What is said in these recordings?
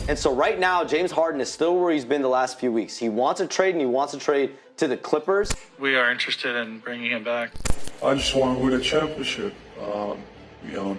And so right now, James Harden is still where he's been the last few weeks. He wants a trade, and he wants a trade to the Clippers. We are interested in bringing him back. I just want to win a championship.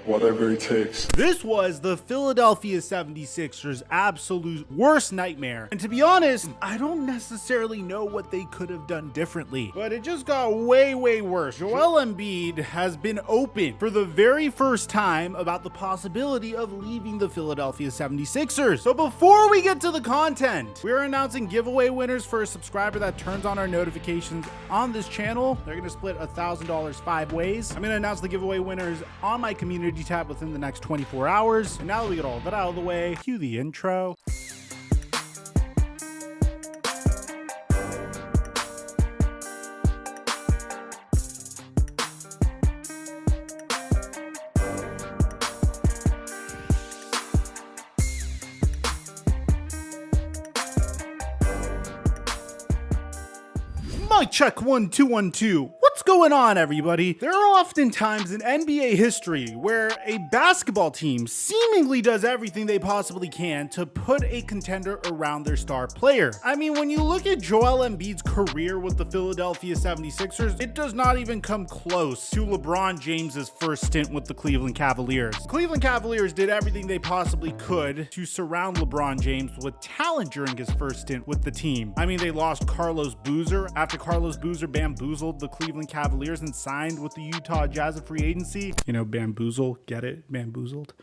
Whatever it takes. This was the Philadelphia 76ers' absolute worst nightmare. And to be honest, I don't necessarily know what they could have done differently, but it just got way worse. Joel Embiid has been open for the very first time about the possibility of leaving the Philadelphia 76ers. So before we get to the content, we're announcing giveaway winners for a subscriber that turns on our notifications on this channel. They're going to split $1,000 5 ways. I'm going to announce the giveaway winners on my community tab within the next 24 hours. And now that we get all that out of the way, cue the intro. Mic check 1 2 1 2. What's going on, everybody? There are often times in NBA history where a basketball team seemingly does everything they possibly can to put a contender around their star player. I mean, when you look at Joel Embiid's career with the Philadelphia 76ers, it does not even come close to LeBron James's first stint with the Cleveland Cavaliers. The Cleveland Cavaliers did everything they possibly could to surround LeBron James with talent during his first stint with the team. I mean, they lost Carlos Boozer after Carlos Boozer bamboozled the Cleveland Cavaliers and signed with the Utah Jazz at free agency. You know, bamboozle, get it? Bamboozled.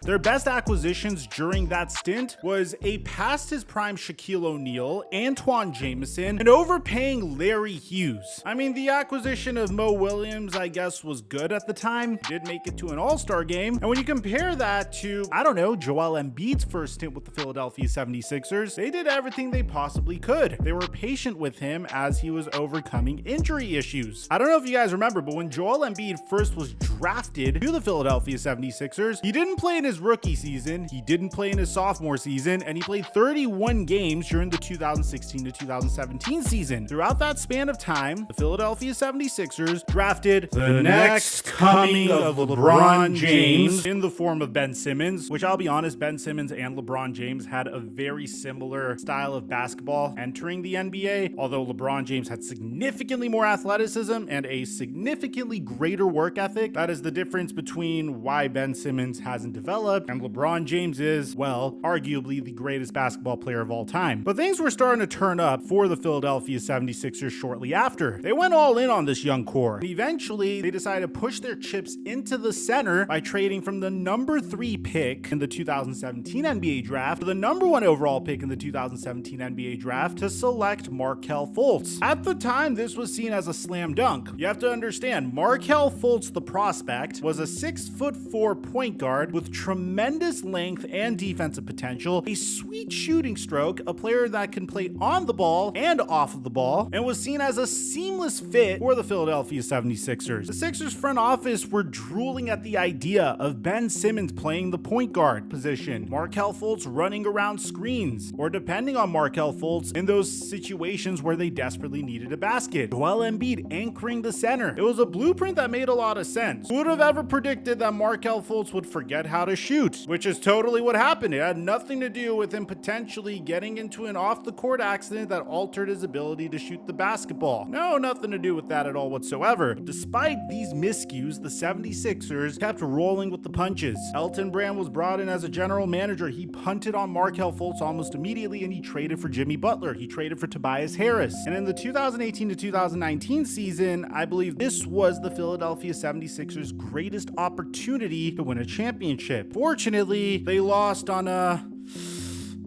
Their best acquisitions during that stint was a past his prime Shaquille O'Neal, Antoine Jamison, and overpaying Larry Hughes. I mean, the acquisition of Mo Williams, I guess, was good at the time. He did make it to an All-Star game. And when you compare that to, I don't know, Joel Embiid's first stint with the Philadelphia 76ers, they did everything they possibly could. They were patient with him as he was overcoming injury issues. I don't know if you guys remember, but when Joel Embiid first was drafted to the Philadelphia 76ers, he didn't play in his rookie season, he didn't play in his sophomore season, and he played 31 games during the 2016 to 2017 season. Throughout that span of time, the Philadelphia 76ers drafted the next coming of LeBron James in the form of Ben Simmons, which I'll be honest, Ben Simmons and LeBron James had a very similar style of basketball entering the NBA, although LeBron James had significantly more athleticism and a significantly greater work ethic. That is the difference between why Ben Simmons hasn't developed and LeBron James is, well, arguably the greatest basketball player of all time. But things were starting to turn up for the Philadelphia 76ers shortly after. They went all in on this young core. Eventually, they decided to push their chips into the center by trading from the number 3 pick in the 2017 NBA draft to the number 1 overall pick in the 2017 NBA draft to select Markelle Fultz. At the time, this was seen as a slam dunk. You have to understand, Markelle Fultz, the prospect, was a 6'4" point guard with tremendous length and defensive potential, a sweet shooting stroke, a player that can play on the ball and off of the ball, and was seen as a seamless fit for the Philadelphia 76ers. The Sixers front office were drooling at the idea of Ben Simmons playing the point guard position, Markelle Fultz running around screens, or depending on Markelle Fultz in those situations where they desperately needed a basket, Joel Embiid anchoring the center. It was a blueprint that made a lot of sense. Who would have ever predicted that Markelle Fultz would forget how to shoot, which is totally what happened. It had nothing to do with him potentially getting into an off-the-court accident that altered his ability to shoot the basketball. No, nothing to do with that at all whatsoever. Despite these miscues, the 76ers kept rolling with the punches. Elton Brand was brought in as a general manager. He punted on Markelle Fultz almost immediately, and he traded for Jimmy Butler. He traded for Tobias Harris. And in the 2018 to 2019 season, I believe this was the Philadelphia 76ers' greatest opportunity to win a championship. Fortunately, they lost on a...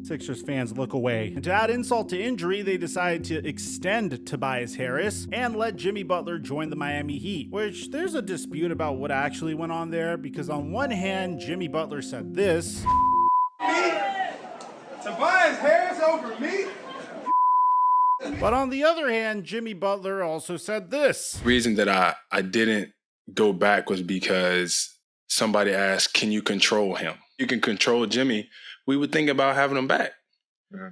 Sixers fans look away. And to add insult to injury, they decided to extend Tobias Harris and let Jimmy Butler join the Miami Heat, which there's a dispute about what actually went on there, because on one hand, Jimmy Butler said this. Tobias Harris over me? But on the other hand, Jimmy Butler also said this. The reason that I didn't go back was because somebody asked, can you control him? You can control Jimmy. We would think about having him back. Yeah.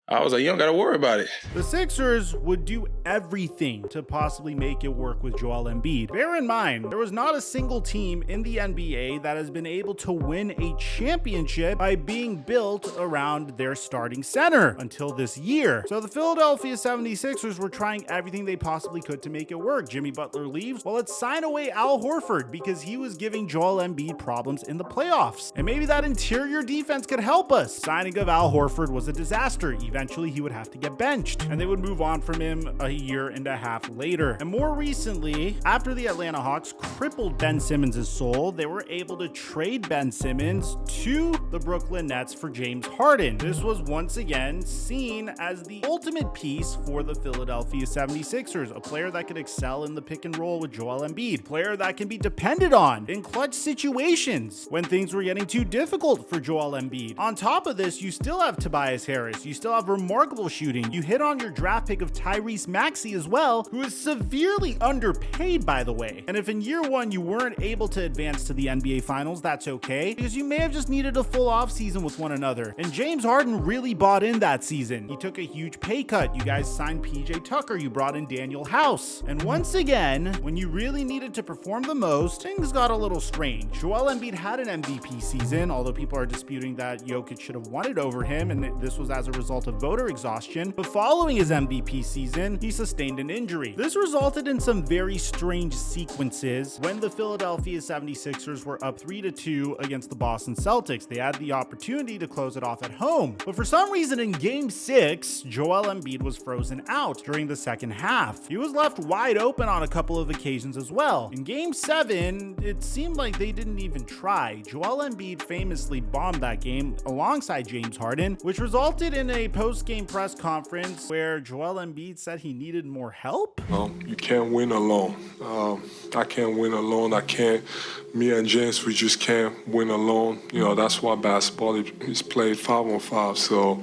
I was like, you don't got to worry about it. The Sixers would do everything to possibly make it work with Joel Embiid. Bear in mind, there was not a single team in the NBA that has been able to win a championship by being built around their starting center until this year. So the Philadelphia 76ers were trying everything they possibly could to make it work. Jimmy Butler leaves. Well, let's sign away Al Horford because he was giving Joel Embiid problems in the playoffs. And maybe that interior defense could help us. Signing of Al Horford was a disaster. Eventually, he would have to get benched, and they would move on from him a year and a half later. And more recently, after the Atlanta Hawks crippled Ben Simmons' soul, they were able to trade Ben Simmons to the Brooklyn Nets for James Harden. This was once again seen as the ultimate piece for the Philadelphia 76ers, a player that could excel in the pick and roll with Joel Embiid, player that can be depended on in clutch situations when things were getting too difficult for Joel Embiid. On top of this, you still have Tobias Harris, you still have remarkable shooting. You hit on your draft pick of Maxey as well, who is severely underpaid, by the way. And if in year one you weren't able to advance to the NBA Finals, that's okay, because you may have just needed a full offseason with one another. And James Harden really bought in that season. He took a huge pay cut. You guys signed PJ Tucker. You brought in Daniel House. And once again, when you really needed to perform the most, things got a little strange. Joel Embiid had an MVP season, although people are disputing that Jokic should have won it over him, and this was as a result of voter exhaustion. But following his MVP season, he sustained an injury. This resulted in some very strange sequences when the Philadelphia 76ers were up 3-2 against the Boston Celtics. They had the opportunity to close it off at home. But for some reason in Game 6, Joel Embiid was frozen out during the second half. He was left wide open on a couple of occasions as well. In Game 7, it seemed like they didn't even try. Joel Embiid famously bombed that game alongside James Harden, which resulted in a post-game press conference where Joel Embiid said he needed more help. You can't win alone. I can't win alone. Me and James, we just can't win alone. That's why basketball is played 5-on-5. So,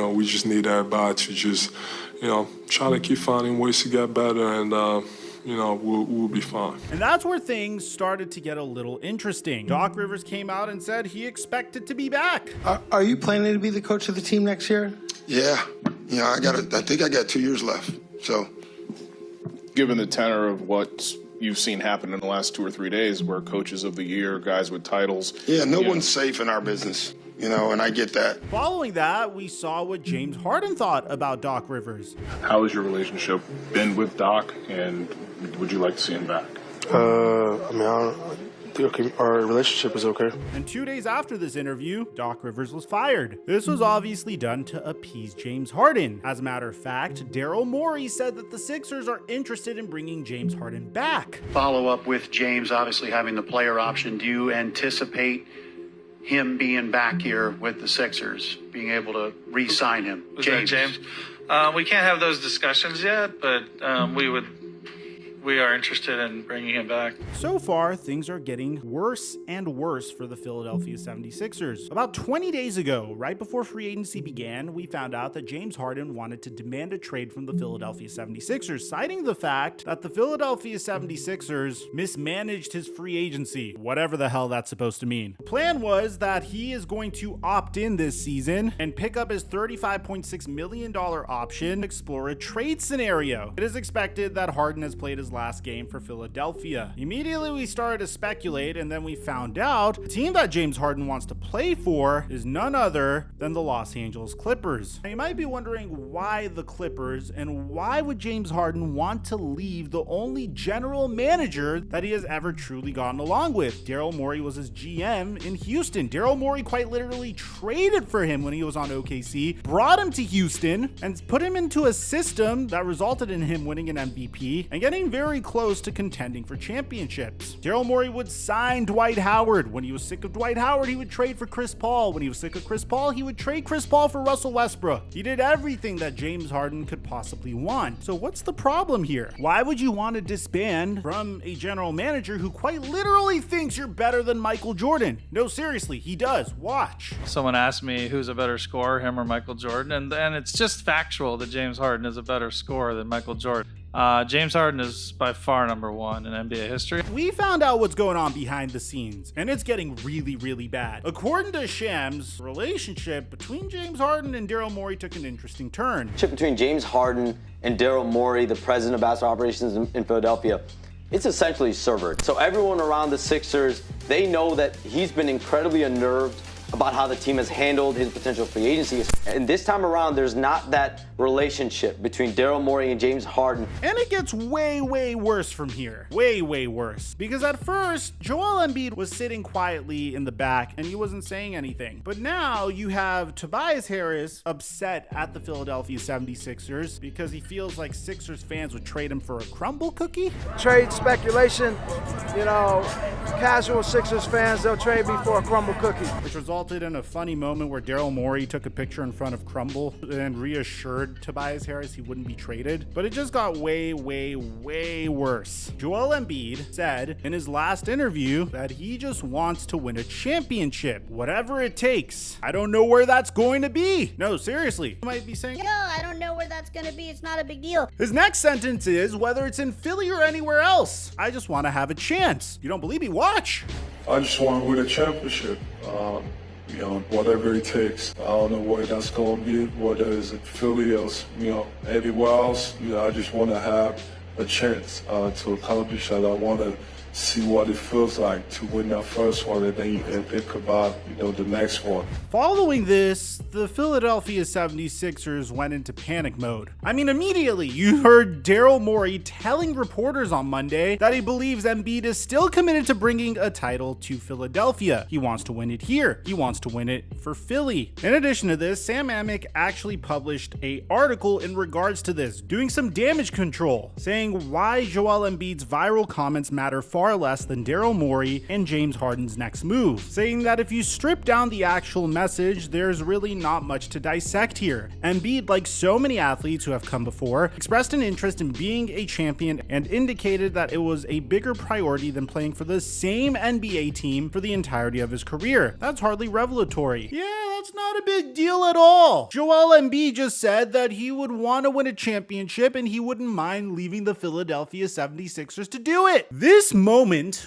we just need everybody to just, try to keep finding ways to get better, and we'll be fine. And that's where things started to get a little interesting. Doc Rivers came out and said he expected to be back. Are you planning to be the coach of the team next year? Yeah, I think I got 2 years left. So, given the tenor of what you've seen happen in the last 2 or 3 days, where coaches of the year, guys with titles. Yeah, no one's safe in our business, and I get that. Following that, we saw what James Harden thought about Doc Rivers. How has your relationship been with Doc, and would you like to see him back? Our relationship is okay. And 2 days after this interview, Doc Rivers was fired. This was obviously done to appease James Harden. As a matter of fact, Daryl Morey said that the Sixers are interested in bringing James Harden back. Follow up with James obviously having the player option. Do you anticipate him being back here with the Sixers, being able to re-sign him? James. We can't have those discussions yet, but we are interested in bringing him back. So far, things are getting worse and worse for the Philadelphia 76ers. About 20 days ago, right before free agency began, we found out that James Harden wanted to demand a trade from the Philadelphia 76ers, citing the fact that the Philadelphia 76ers mismanaged his free agency, whatever the hell that's supposed to mean. The plan was that he is going to opt in this season and pick up his $35.6 million option to explore a trade scenario. It is expected that Harden has played his last game for Philadelphia. Immediately we started to speculate, and then we found out the team that James Harden wants to play for is none other than the Los Angeles Clippers. Now you might be wondering why the Clippers, and why would James Harden want to leave the only general manager that he has ever truly gotten along with? Daryl Morey was his GM in Houston. Daryl Morey quite literally traded for him when he was on OKC, brought him to Houston, and put him into a system that resulted in him winning an MVP and getting very close to contending for championships. Daryl Morey would sign Dwight Howard. When he was sick of Dwight Howard, he would trade for Chris Paul. When he was sick of Chris Paul, he would trade Chris Paul for Russell Westbrook. He did everything that James Harden could possibly want. So what's the problem here? Why would you want to disband from a general manager who quite literally thinks you're better than Michael Jordan? No, seriously, he does. Watch. Someone asked me who's a better scorer, him or Michael Jordan, and it's just factual that James Harden is a better scorer than Michael Jordan. James Harden is by far number one in NBA history. We found out what's going on behind the scenes, and it's getting really, really bad. According to Shams, relationship between James Harden and Daryl Morey took an interesting turn. Between James Harden and Daryl Morey, the president of basketball operations in Philadelphia, it's essentially severed. So everyone around the Sixers, they know that he's been incredibly unnerved about how the team has handled his potential free agency. And this time around, there's not that relationship between Daryl Morey and James Harden. And it gets way, way worse from here. Way, way worse. Because at first, Joel Embiid was sitting quietly in the back and he wasn't saying anything. But now you have Tobias Harris upset at the Philadelphia 76ers because he feels like Sixers fans would trade him for a crumble cookie. Trade speculation, casual Sixers fans, they'll trade me for a crumble cookie. Which resulted in a funny moment where Daryl Morey took a picture in front of Crumble and reassured Tobias Harris he wouldn't be traded. But it just got way, way, way worse. Joel Embiid said in his last interview that he just wants to win a championship, whatever it takes. I don't know where that's going to be. No, seriously. You might be saying, no, I don't know where that's going to be. It's not a big deal. His next sentence is, whether it's in Philly or anywhere else, I just want to have a chance. You don't believe me? Watch. I just want to win a championship. Whatever it takes. I don't know where that's going to be, whether it's in Philly or, anywhere else. I just want to have a chance to accomplish that. I want to see what it feels like to win that first one and then think about, the next one. Following this, the Philadelphia 76ers went into panic mode. I mean, immediately you heard Daryl Morey telling reporters on Monday that he believes Embiid is still committed to bringing a title to Philadelphia. He wants to win it here. He wants to win it for Philly. In addition to this, Sam Amick actually published an article in regards to this, doing some damage control, saying why Joel Embiid's viral comments matter far less than Daryl Morey and James Harden's next move, saying that if you strip down the actual message, there's really not much to dissect here. Embiid, like so many athletes who have come before, expressed an interest in being a champion and indicated that it was a bigger priority than playing for the same NBA team for the entirety of his career. That's hardly revelatory. Yeah, that's not a big deal at all. Joel Embiid just said that he would want to win a championship and he wouldn't mind leaving the Philadelphia 76ers to do it. This moment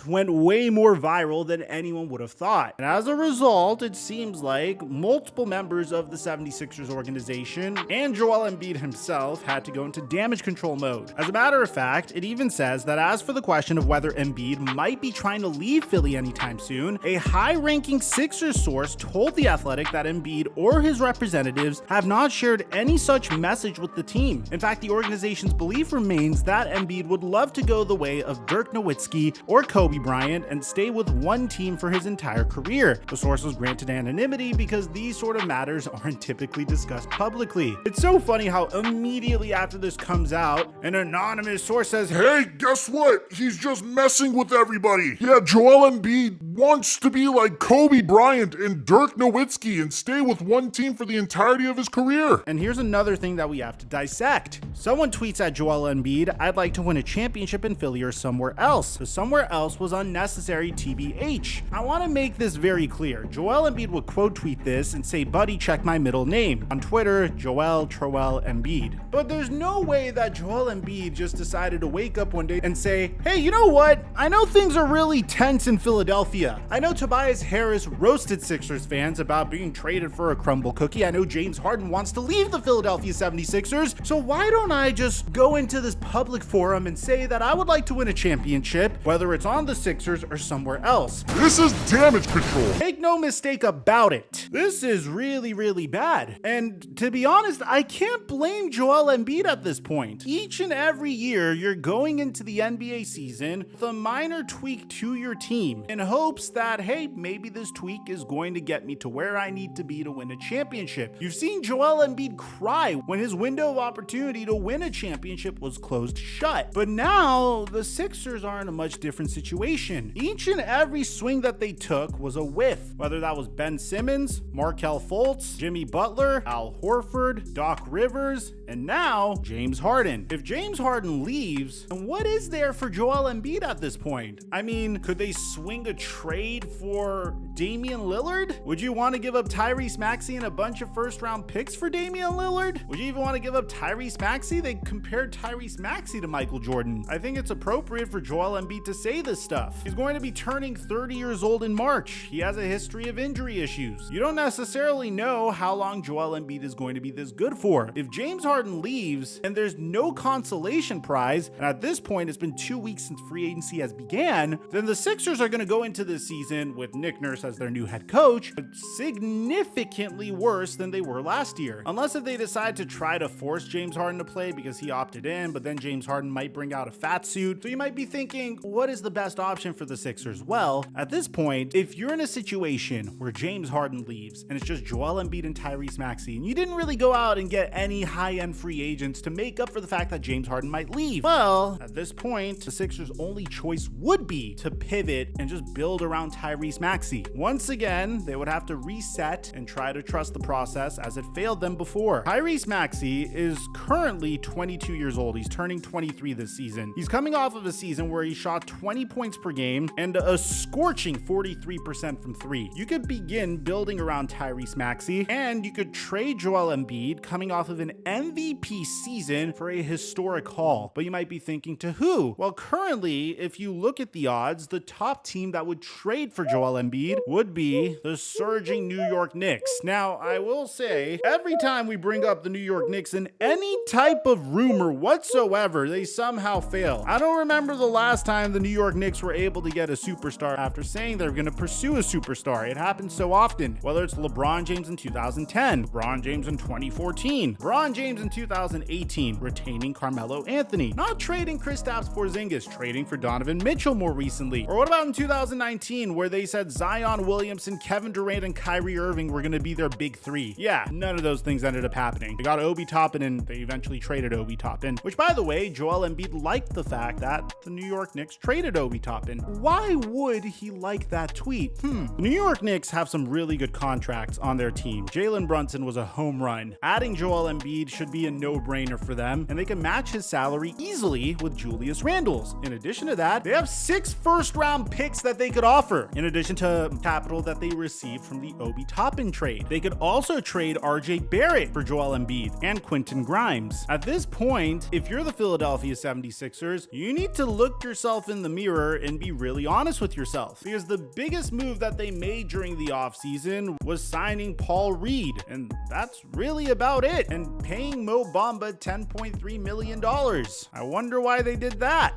went way more viral than anyone would have thought. And as a result, it seems like multiple members of the 76ers organization and Joel Embiid himself had to go into damage control mode. As a matter of fact, it even says that as for the question of whether Embiid might be trying to leave Philly anytime soon, a high-ranking Sixers source told The Athletic that Embiid or his representatives have not shared any such message with the team. In fact, the organization's belief remains that Embiid would love to go the way of Dirk Nowitzki or Kobe Bryant and stay with one team for his entire career. The source was granted anonymity because these sort of matters aren't typically discussed publicly. It's so funny how immediately after this comes out, an anonymous source says, hey, guess what? He's just messing with everybody. Yeah, Joel Embiid wants to be like Kobe Bryant and Dirk Nowitzki and stay with one team for the entirety of his career. And here's another thing that we have to dissect. Someone tweets at Joel Embiid, I'd like to win a championship in Philly or somewhere else. The somewhere else was unnecessary TBH. I want to make this very clear. Joel Embiid would quote tweet this and say, buddy, check my middle name. On Twitter, Joel Troel Embiid. But there's no way that Joel Embiid just decided to wake up one day and say, hey, you know what? I know things are really tense in Philadelphia. I know Tobias Harris roasted Sixers fans about being traded for a crumble cookie. I know James Harden wants to leave the Philadelphia 76ers. So why don't I just go into this public forum and say that I would like to win a championship, whether it's on the Sixers or somewhere else? This is damage control. Make no mistake about it. This is really, really bad. And to be honest, I can't blame Joel Embiid at this point. Each and every year, you're going into the NBA season with a minor tweak to your team in hopes that, hey, maybe this tweak is going to get me to where I need to be to win a championship. You've seen Joel Embiid cry when his window of opportunity to win a championship was closed shut. But now, the Sixers are in a much different situation. Each and every swing that they took was a whiff, whether that was Ben Simmons, Markelle Fultz, Jimmy Butler, Al Horford, Doc Rivers, and now James Harden. If James Harden leaves, then what is there for Joel Embiid at this point? I mean, could they swing a trade for Damian Lillard? Would you want to give up Tyrese Maxey and a bunch of first-round picks for Damian Lillard? Would you even want to give up Tyrese Maxey? They compared Tyrese Maxey to Michael Jordan. I think it's appropriate for Joel Embiid to say this stuff. He's going to be turning 30 years old in March. He has a history of injury issues. You don't necessarily know how long Joel Embiid is going to be this good for. If James Harden leaves and there's no consolation prize, and at this point it's been 2 weeks since free agency has began, then the Sixers are going to go into this season with Nick Nurse as their new head coach, but significantly worse than they were last year. Unless if they decide to try to force James Harden to play because he opted in, but then James Harden might bring out a fat suit. So you might be thinking, what is the best option for the Sixers? Well, at this point, if you're in a situation where James Harden leaves and it's just Joel Embiid and Tyrese Maxey, and you didn't really go out and get any high-end free agents to make up for the fact that James Harden might leave, well, at this point, the Sixers' only choice would be to pivot and just build around Tyrese Maxey. Once again, they would have to reset and try to trust the process as it failed them before. Tyrese Maxey is currently 22 years old. He's turning 23 this season. He's coming off of a season where he shot 20 points per game and a scorching 43% from three. You could begin building around Tyrese Maxey, and you could trade Joel Embiid coming off of an MVP season for a historic haul. But you might be thinking, to who? Well, currently, if you look at the odds, the top team that would trade for Joel Embiid would be the surging New York Knicks. Now, I will say, every time we bring up the New York Knicks in any type of rumor whatsoever, they somehow fail. I don't remember the last time the New York Knicks were able to get a superstar after saying they're going to pursue a superstar. It happens so often, whether it's LeBron James in 2010, LeBron James in 2014, LeBron James in 2018, retaining Carmelo Anthony, not trading Kristaps Porzingis, trading for Donovan Mitchell more recently. Or what about in 2019, where they said Zion Williamson, Kevin Durant, and Kyrie Irving were going to be their big three? Yeah, none of those things ended up happening. They got Obi Toppin and they eventually traded Obi Toppin, which, by the way, Joel Embiid liked the fact that the New York Knicks traded Obi Toppin. Why would he like that tweet? The New York Knicks have some really good contracts on their team. Jalen Brunson was a home run. Adding Joel Embiid should be a no-brainer for them, and they can match his salary easily with Julius Randle's. In addition to that, they have 6 first-round picks that they could offer, in addition to capital that they received from the Obi Toppin trade. They could also trade RJ Barrett for Joel Embiid and Quentin Grimes. At this point, if you're the Philadelphia 76ers, you need to look yourself in the mirror and be really honest with yourself, because the biggest move that they made during the offseason was signing Paul Reed, and that's really about it, and paying Mo Bamba $10.3 million. I wonder why they did that.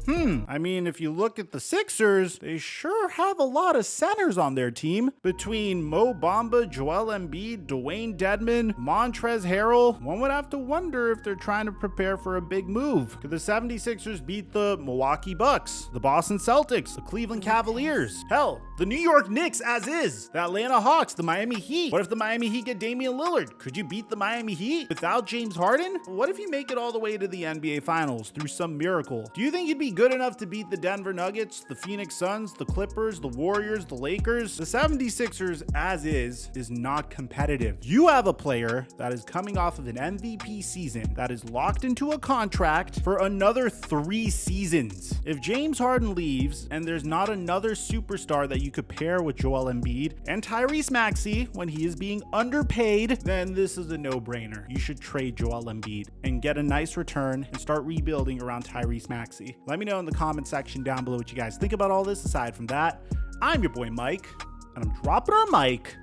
I mean, if you look at the Sixers, they sure have a lot of centers on their team. Between Mo Bamba, Joel Embiid, Dwayne Dedmon, Montrezl Harrell, one would have to wonder if they're trying to prepare for a big move. Could the 76ers beat the Milwaukee Bucks, the Boston Celtics, the Cleveland Cavaliers, hell, the New York Knicks as is, the Atlanta Hawks, the Miami Heat? What if the Miami Heat get Damian Lillard? Could you beat the Miami Heat without James Harden? What if you make it all the way to the NBA Finals through some miracle? Do you think you'd be good enough to beat the Denver Nuggets, the Phoenix Suns, the Clippers, the Warriors, the Lakers? The 76ers as is not competitive. You have a player that is coming off of an MVP season that is locked into a contract for another 3 seasons. If James Harden leaves and there's not another superstar that you could pair with Joel Embiid and Tyrese Maxey when he is being underpaid, then this is a no-brainer. You should trade Joel Embiid and get a nice return and start rebuilding around Tyrese Maxey. Let me know in the comment section down below what you guys think about all this. Aside from that, I'm your boy Mike, and I'm dropping our mic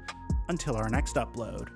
until our next upload.